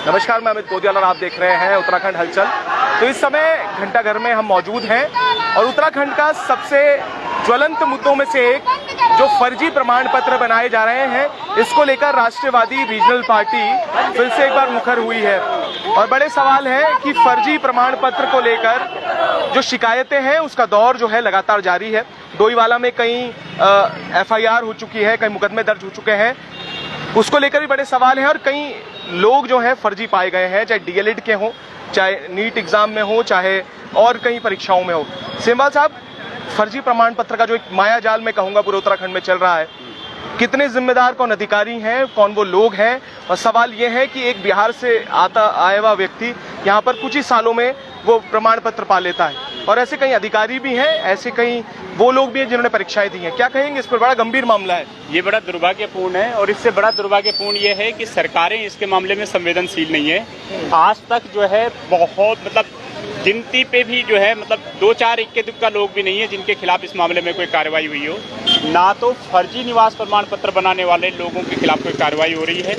नमस्कार, मैं अमित पोदियाल और आप देख रहे हैं उत्तराखंड हलचल। तो इस समय घंटाघर में हम मौजूद हैं और उत्तराखंड का सबसे ज्वलंत मुद्दों में से एक जो फर्जी प्रमाण पत्र बनाए जा रहे हैं, इसको लेकर राष्ट्रवादी रीजनल पार्टी फिर से एक बार मुखर हुई है। और बड़े सवाल है कि फर्जी प्रमाण पत्र को लेकर जो शिकायतें हैं उसका दौर जो है लगातार जारी है। डोईवाला में कई FIR हो चुकी है, कई मुकदमे दर्ज हो चुके हैं, उसको लेकर भी बड़े सवाल हैं। और कई लोग जो हैं फर्जी पाए गए हैं, चाहे DLED के हों, चाहे नीट एग्जाम में हो, चाहे और कई परीक्षाओं में हो। सेमवाल साहब, फर्जी प्रमाण पत्र का जो एक माया जाल मैं कहूँगा पूरे उत्तराखंड में चल रहा है, कितने जिम्मेदार कौन अधिकारी हैं, कौन वो लोग हैं? और सवाल ये है कि एक बिहार से आया हुआ व्यक्ति यहाँ पर कुछ ही सालों में वो प्रमाण पत्र पा लेता है, और ऐसे कई अधिकारी भी हैं, ऐसे कई वो लोग भी हैं जिन्होंने परीक्षाएं दी हैं। क्या कहेंगे इस पर? बड़ा गंभीर मामला है ये, बड़ा दुर्भाग्यपूर्ण है। और इससे बड़ा दुर्भाग्यपूर्ण ये है कि सरकारें इसके मामले में संवेदनशील नहीं है। आज तक जो है बहुत गिनती पे भी जो है 2-4 इक्के दुक्का लोग भी नहीं है जिनके खिलाफ इस मामले में कोई कार्रवाई हुई हो। ना तो फर्जी निवास प्रमाण पत्र बनाने वाले लोगों के खिलाफ कोई कार्रवाई हो रही है,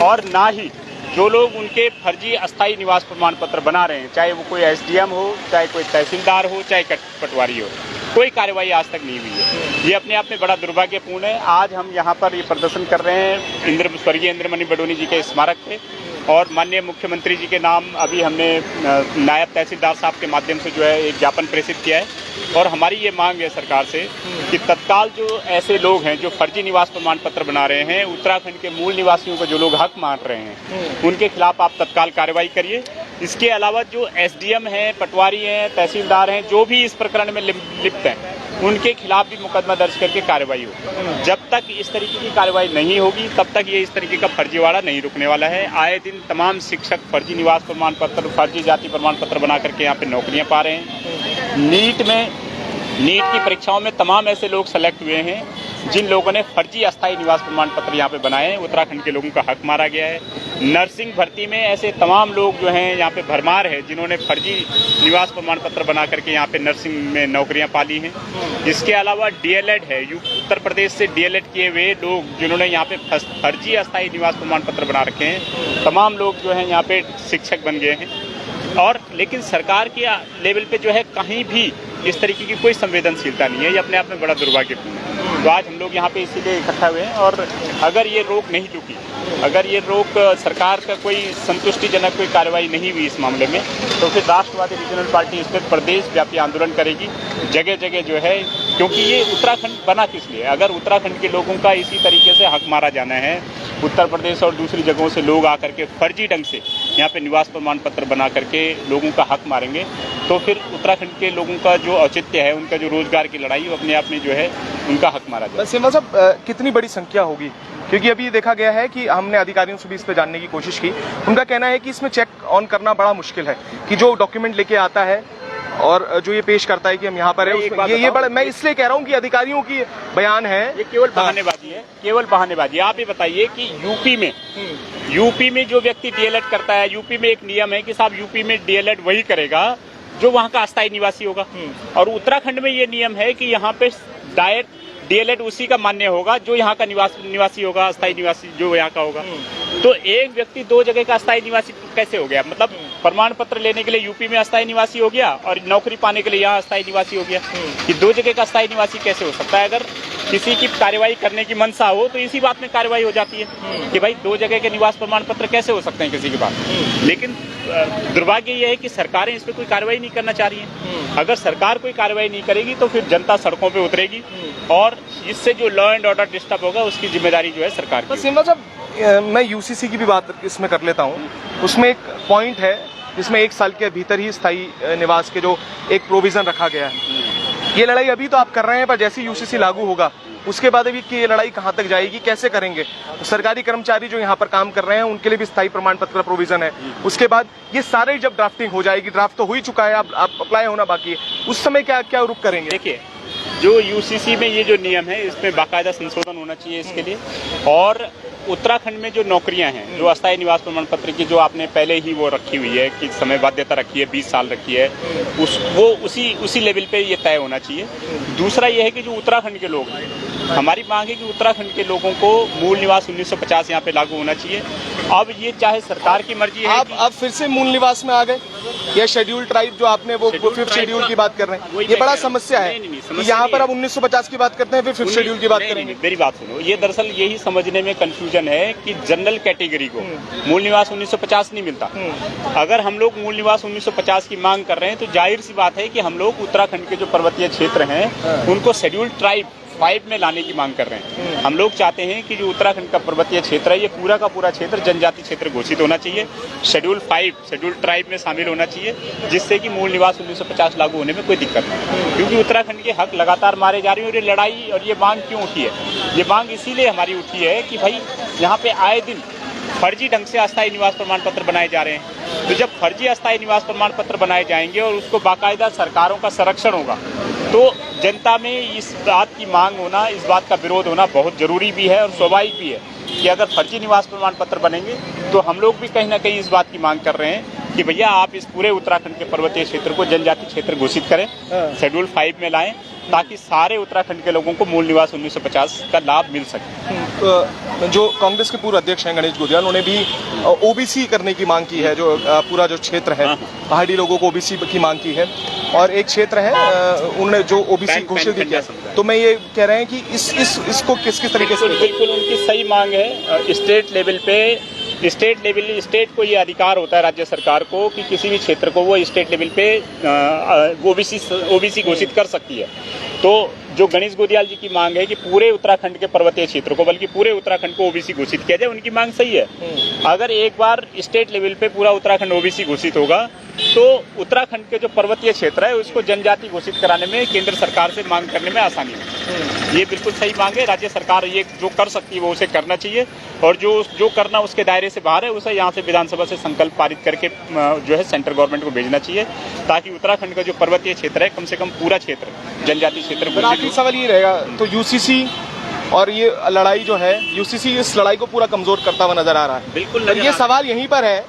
और ना ही जो लोग उनके फर्जी अस्थायी निवास प्रमाण पत्र बना रहे हैं, चाहे वो कोई SDM हो, चाहे कोई तहसीलदार हो, चाहे पटवारी हो, कोई कार्रवाई आज तक नहीं हुई है। ये अपने आप में बड़ा दुर्भाग्यपूर्ण है। आज हम यहाँ पर ये प्रदर्शन कर रहे हैं स्वर्गीय इंद्रमणि बडोनी जी के स्मारक पे, और माननीय मुख्यमंत्री जी के नाम अभी हमने नायब तहसीलदार साहब के माध्यम से जो है एक ज्ञापन प्रेषित किया है। और हमारी ये मांग है सरकार से कि तत्काल जो ऐसे लोग हैं जो फर्जी निवास प्रमाण पत्र बना रहे हैं, उत्तराखंड के मूल निवासियों को जो लोग हक मान रहे हैं, उनके खिलाफ आप तत्काल कार्रवाई करिए। इसके अलावा जो SDM हैं, पटवारी हैं, तहसीलदार हैं, जो भी इस प्रकरण में लिप्त हैं, उनके खिलाफ भी मुकदमा दर्ज करके कार्रवाई हो। जब तक इस तरीके की कार्रवाई नहीं होगी, तब तक ये इस तरीके का फर्जीवाड़ा नहीं रुकने वाला है। आए दिन तमाम शिक्षक फर्जी निवास प्रमाण पत्र, फर्जी जाति प्रमाण पत्र बना करके यहाँ पे नौकरियां पा रहे हैं। नीट की परीक्षाओं में तमाम ऐसे लोग सेलेक्ट हुए हैं जिन लोगों ने फर्जी अस्थायी निवास प्रमाण पत्र यहाँ पे बनाए हैं। उत्तराखंड के लोगों का हक मारा गया है। नर्सिंग भर्ती में ऐसे तमाम लोग जो हैं यहाँ पे भरमार है जिन्होंने फर्जी निवास प्रमाण पत्र बना करके यहाँ पे नर्सिंग में नौकरियां पाली हैं। इसके अलावा DLED है, उत्तर प्रदेश से DLED किए हुए लोग जिन्होंने यहाँ पे फर्जी अस्थायी निवास प्रमाण पत्र बना रखे हैं, तमाम लोग जो हैं यहाँ पे शिक्षक बन गए हैं। और लेकिन सरकार के लेवल पे जो है कहीं भी इस तरीके की कोई संवेदनशीलता नहीं है। ये अपने आप में बड़ा दुर्भाग्यपूर्ण है। तो आज हम लोग यहाँ पे इसीलिए इकट्ठा हुए हैं, और अगर ये रोक नहीं रुकी, अगर ये रोक सरकार का कोई संतुष्टिजनक कोई कार्रवाई नहीं हुई इस मामले में, तो फिर राष्ट्रवादी रीजनल पार्टी इस पर प्रदेश व्यापी आंदोलन करेगी जगह जगह जो है। क्योंकि ये उत्तराखंड बना किस लिए? अगर उत्तराखंड के लोगों का इसी तरीके से हक मारा जाना है, उत्तर प्रदेश और दूसरी जगहों से लोग आकर के फर्जी ढंग से यहाँ पे निवास प्रमाण पत्र बना करके लोगों का हक मारेंगे, तो फिर उत्तराखंड के लोगों का जो औचित्य है, उनका जो रोजगार की लड़ाई, वो अपने आप में जो है उनका हक मारा जाए। सेमवाल साहब, कितनी बड़ी संख्या होगी? क्योंकि अभी देखा गया है कि हमने अधिकारियों से भी इस पर जानने की कोशिश की, उनका कहना है कि इसमें चेक ऑन करना बड़ा मुश्किल है, कि जो डॉक्यूमेंट लेके आता है और जो ये पेश करता है कि हम यहाँ पर है, ये बड़ा, मैं इसलिए कह रहा हूँ कि अधिकारियों की बयान है, ये केवल बहानेबाजी है, केवल बहानेबाजी। आप ये बताइए कि यूपी में जो व्यक्ति DLED करता है, यूपी में एक नियम है कि साहब यूपी में DLED वही करेगा जो वहाँ का अस्थायी निवासी होगा, और उत्तराखंड में ये नियम है कि यहाँ पे डायरेक्ट DLED उसी का मान्य होगा जो यहाँ का निवासी होगा, अस्थायी निवासी जो यहाँ का होगा। तो एक व्यक्ति 2 जगह का अस्थायी निवासी कैसे हो गया? प्रमाण पत्र लेने के लिए यूपी में अस्थायी निवासी हो गया और नौकरी पाने के लिए यहाँ अस्थायी निवासी हो गया। कि 2 जगह का अस्थायी निवासी कैसे हो सकता है? अगर किसी की कार्रवाई करने की मंशा हो तो इसी बात में कार्रवाई हो जाती है कि भाई 2 जगह के निवास प्रमाण पत्र कैसे हो सकते हैं किसी के पास। लेकिन दुर्भाग्य यह है कि सरकारें इस पर कोई कार्रवाई नहीं करना चाह रही है। अगर सरकार कोई कार्रवाई नहीं करेगी तो फिर जनता सड़कों पे उतरेगी, और इससे जो लॉ एंड ऑर्डर डिस्टर्ब होगा उसकी जिम्मेदारी जो है सरकार की। सेमवाल साहब, मैं UCC की भी बात इसमें कर लेता हूँ। उसमें एक पॉइंट है जिसमें 1 साल के भीतर ही स्थायी निवास के जो एक प्रोविजन रखा गया है। ये लड़ाई अभी तो आप कर रहे हैं, पर जैसे UCC लागू होगा उसके बाद अभी की ये लड़ाई कहाँ तक जाएगी, कैसे करेंगे? सरकारी कर्मचारी जो यहाँ पर काम कर रहे हैं उनके लिए भी स्थायी प्रमाण पत्र का प्रोविजन है। उसके बाद ये सारे जब ड्राफ्टिंग हो जाएगी, ड्राफ्ट तो हो ही चुका है, अब अप्लाई होना बाकी है, उस समय क्या रुख करेंगे? देखिए, जो UCC में ये जो नियम है इसमें बाकायदा संशोधन होना चाहिए इसके लिए, और उत्तराखंड में जो नौकरियां हैं, जो अस्थायी निवास प्रमाण पत्र की जो आपने पहले ही वो रखी हुई है कि समय बाध्यता रखी है 20 साल रखी है, वो उसी लेवल पे ये तय होना चाहिए। दूसरा ये है कि जो उत्तराखंड के लोग हैं, हमारी मांग है कि उत्तराखंड के लोगों को मूल निवास 1950 यहाँ पे लागू होना चाहिए। अब ये चाहे सरकार की मर्जी है। आप फिर से मूल निवास में आ गए, या शेड्यूल ट्राइब जो आपने वो फिफ्थ शेड्यूल की बात कर रहे हैं, ये बड़ा समस्या है कि यहाँ पर अब 1950 की बात करते हैं फिर फिफ्थ शेड्यूल की बात करेंगे। मेरी बात सुनो, ये दरअसल यही समझने में कंफ्यूजन है कि जनरल कैटेगरी को मूल निवास 1950 नहीं मिलता। अगर हम लोग मूल निवास 1950 की मांग कर रहे हैं तो जाहिर सी बात है कि हम लोग उत्तराखंड के जो पर्वतीय क्षेत्र हैं उनको शेड्यूल ट्राइब 5 में लाने की मांग कर रहे हैं। हम लोग चाहते हैं कि जो उत्तराखंड का पर्वतीय क्षेत्र है ये पूरा का पूरा क्षेत्र जनजाति क्षेत्र घोषित होना चाहिए, शेड्यूल 5 शेड्यूल ट्राइब में शामिल होना चाहिए, जिससे कि मूल निवास 1950 लागू होने में कोई दिक्कत नहीं। क्योंकि उत्तराखंड के हक लगातार मारे जा रहे हैं और ये लड़ाई और ये मांग क्यों उठी है? ये मांग इसीलिए हमारी उठी है कि भाई यहाँ पे आए दिन फर्जी ढंग से अस्थायी निवास प्रमाण पत्र बनाए जा रहे हैं। तो जब फर्जी अस्थायी निवास प्रमाण पत्र बनाए जाएंगे और उसको बाकायदा सरकारों का संरक्षण होगा तो जनता में इस बात की मांग होना, इस बात का विरोध होना बहुत जरूरी भी है और स्वाभाविक भी है कि अगर फर्जी निवास प्रमाण पत्र बनेंगे तो हम लोग भी कहीं ना कहीं इस बात की मांग कर रहे हैं कि भैया आप इस पूरे उत्तराखंड के पर्वतीय क्षेत्र को जनजाति क्षेत्र घोषित करें, शेड्यूल 5 में लाएं, ताकि सारे उत्तराखंड के लोगों को मूल निवास 1950 का लाभ मिल सके। जो कांग्रेस के पूर्व अध्यक्ष हैं गणेश गोदिया, उन्होंने भी ओबीसी करने की मांग की है, जो पूरा जो क्षेत्र है पहाड़ी लोगों को ओबीसी की मांग की है, और एक क्षेत्र है उन्होंने जो ओबीसी घोषित भी किया। तो मैं ये कह रहे हैं कि इसको किस तरीके से? बिल्कुल उनकी सही मांग है। स्टेट को ये अधिकार होता है राज्य सरकार को कि किसी भी क्षेत्र को वो स्टेट लेवल पे ओबीसी घोषित कर सकती है। तो जो गणेश गोदियाल जी की मांग है कि पूरे उत्तराखंड के पर्वतीय क्षेत्र को, बल्कि पूरे उत्तराखंड को ओबीसी घोषित किया जाए, उनकी मांग सही है। अगर एक बार स्टेट लेवल पे पूरा उत्तराखंड ओबीसी घोषित होगा तो उत्तराखंड के जो पर्वतीय क्षेत्र है उसको जनजाति घोषित कराने में केंद्र सरकार से मांग करने में आसानी होगी। ये बिल्कुल सही मांग है। राज्य सरकार ये जो कर सकती है वो उसे करना चाहिए, और जो करना उसके दायरे से बाहर है उसे यहाँ से विधानसभा से संकल्प पारित करके जो है सेंट्रल गवर्नमेंट को भेजना चाहिए, ताकि उत्तराखंड का जो पर्वतीय क्षेत्र है कम से कम पूरा क्षेत्र जनजाति क्षेत्र। आखिरी सवाल ये रहेगा, तो यूसीसी और ये लड़ाई जो है, यूसीसी इस लड़ाई को पूरा कमजोर करता हुआ नजर आ रहा है। बिल्कुल। ये सवाल यहीं पर है,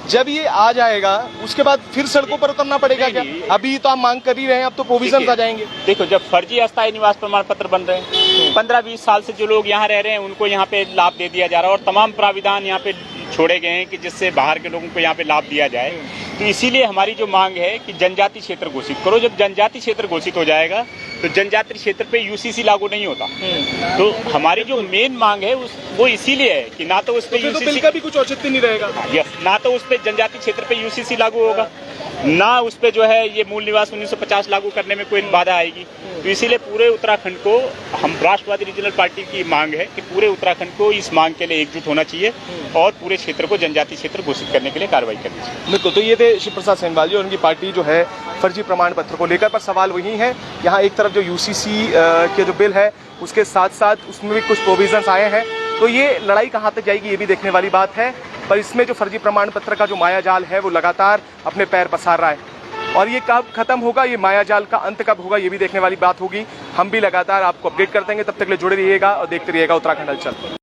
जब ये आ जाएगा उसके बाद फिर सड़कों पर उतरना पड़ेगा क्या? अभी तो आप मांग कर ही रहे हैं, अब तो प्रोविजन आ जाएंगे। देखो, जब फर्जी अस्थायी निवास प्रमाण पत्र बन रहे हैं, 15-20 साल से जो लोग यहाँ रह रहे हैं उनको यहाँ पे लाभ दे दिया जा रहा है, और तमाम प्राविधान यहाँ पे छोड़े गए हैं कि जिससे बाहर के लोगों को यहाँ पे लाभ दिया जाए। तो इसीलिए हमारी जो मांग है कि जनजाति क्षेत्र घोषित करो। जब जनजाति क्षेत्र घोषित हो जाएगा तो जनजाति क्षेत्र पे यूसीसी लागू नहीं होता। तो हमारी जो मेन मांग है वो इसीलिए है कि ना तो उस पे यूसीसी बिल का भी कुछ औचित्य नहीं रहेगा। यस, ना तो उस पे जनजाति क्षेत्र पे यूसीसी लागू होगा, ना उस पे जो है ये मूल निवास 1950 लागू करने में कोई बाधा आएगी। तो इसीलिए पूरे उत्तराखंड को, हम राष्ट्रवादी रीजनल पार्टी की मांग है कि पूरे उत्तराखंड को इस मांग के लिए एकजुट होना चाहिए और पूरे क्षेत्र को जनजाति क्षेत्र घोषित करने के लिए कार्रवाई करनी चाहिए। बिल्कुल। तो ये थे शिव प्रसाद सेनवाल जी और उनकी पार्टी जो है फर्जी प्रमाण पत्र को लेकर। पर सवाल वही है, यहाँ एक तरफ जो यूसीसी के जो बिल है उसके साथ साथ उसमें भी कुछ प्रोविजंस आए हैं, तो ये लड़ाई कहाँ तक जाएगी ये भी देखने वाली बात है। पर इसमें जो फर्जी प्रमाण पत्र का जो मायाजाल है वो लगातार अपने पैर पसार रहा है, और ये कब खत्म होगा, ये मायाजाल का अंत कब होगा, ये भी देखने वाली बात होगी। हम भी लगातार आपको अपडेट करते रहेंगे। तब तक के लिए जुड़े रहिएगा और देखते रहिएगा उत्तराखंड हलचल।